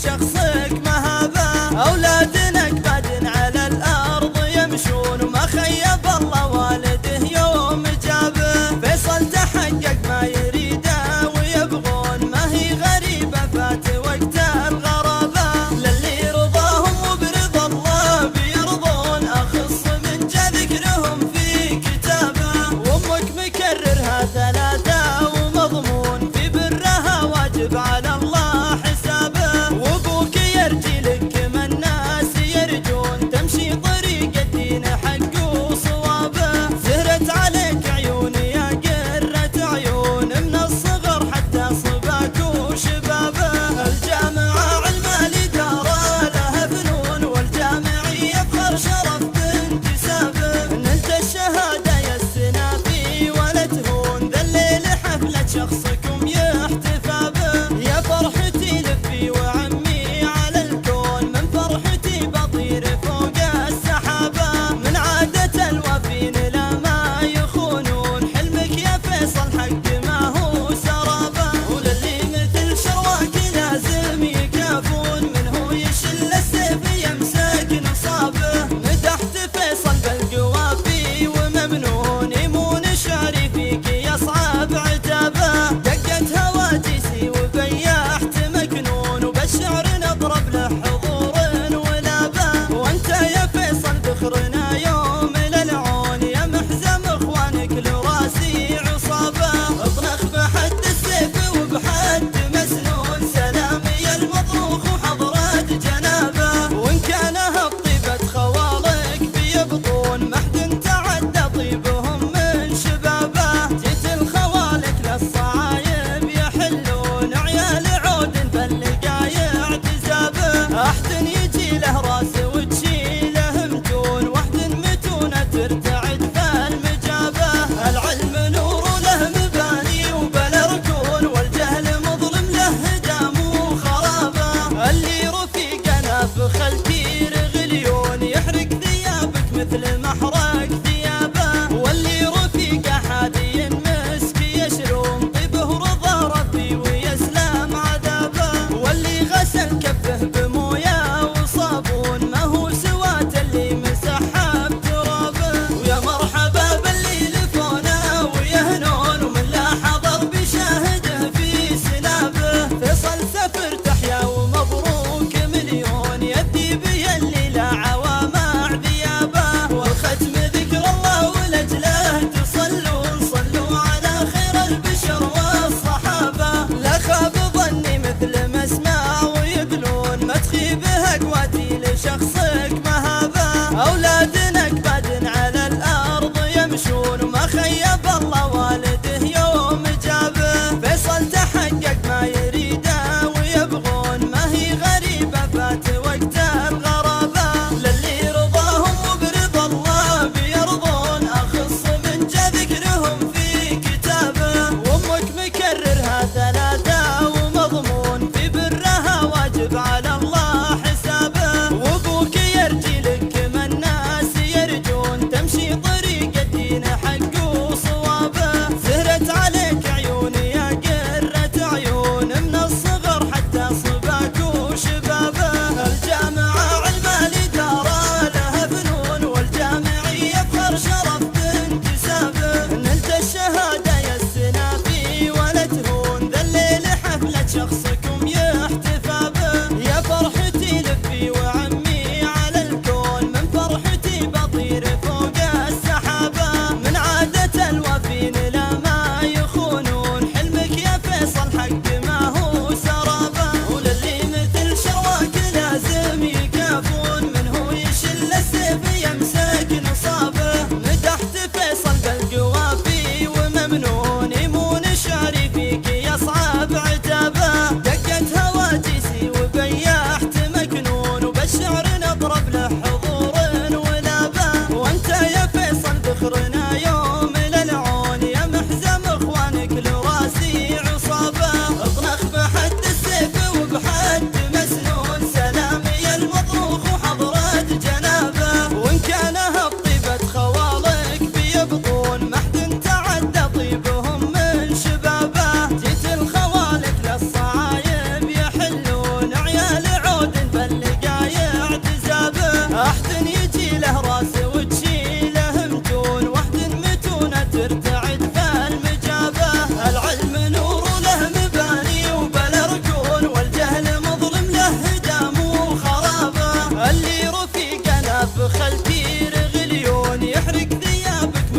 شخصك مهابة، أولادنا أكباد على الأرض يمشون وما خيب الله والده يوم جابه. فيصل تحقق ما يريده ويبغون ما هي غريبة فات وقت الغرابة، للي رضاهم وبرضا الله بيرضون أخص من جا ذكرهم في كتابه. وأمك مكررها ثلاثة ومضمون في برها واجب على الله حسابه، وأبوك يرجي لك كما الناس يرجون تمشي طريق الدين حق وصوابه. زهرت عليك عيوني يا قرة عيون من الصغر حتى صباك وشبابه. الجامعة علم الإدارة لها فنون والجامعية فخر شرف بانتسابه. نلت الشهادة يا السنافي ولا تهون ذا الليل حفلة شخصكم يحتفى به. يا فرحتي لفي وعمي على الكون من فرحتي بطير فوق السحابة. من عادة الوفين لا ما يخونون حلمك يا فيصل حق ما هو سرابة، وللي مثل شرواك لازم يكافون منه يشل السيف يمسك نصابه. مدحت فيصل بالقوافي وممنون يمون شعري فيك يصعب عتابه. دقت هواجسي وبيحت مكنون وبالشعر نضرب له حضور ولابه. وانت يا فيصل ذخرنا يوم للعون يا محزم اخوانك لراسي عصابه. اطنخ بحد السيف وبحد مسنون سلامي المطروخ وحضرة جنابه. وان كان هالطيبة خوالك بيبطون محد تعدى طيبهم من شبابه. جيت الخوالك للصعايب يحلون عيال عود فاللقايع تزابه. احد يجي له راس وتشيله متون واحد متونة ترتعد فالمجابه. العلم نور له مباني وبلا ركون والجهل مظلم له هدام وخرابه. اللي رفيقنا فخل كير غليون يحرق ثيابك مثل محرق ثيابه. واللي رفيقه حادي مسك يشروم طيبه رضا ربي ويسلم عذابه. واللي غسل كفه بمويه وصابون ما هو سوات اللي مسحها بترابه. ويا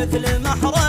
مثل محرم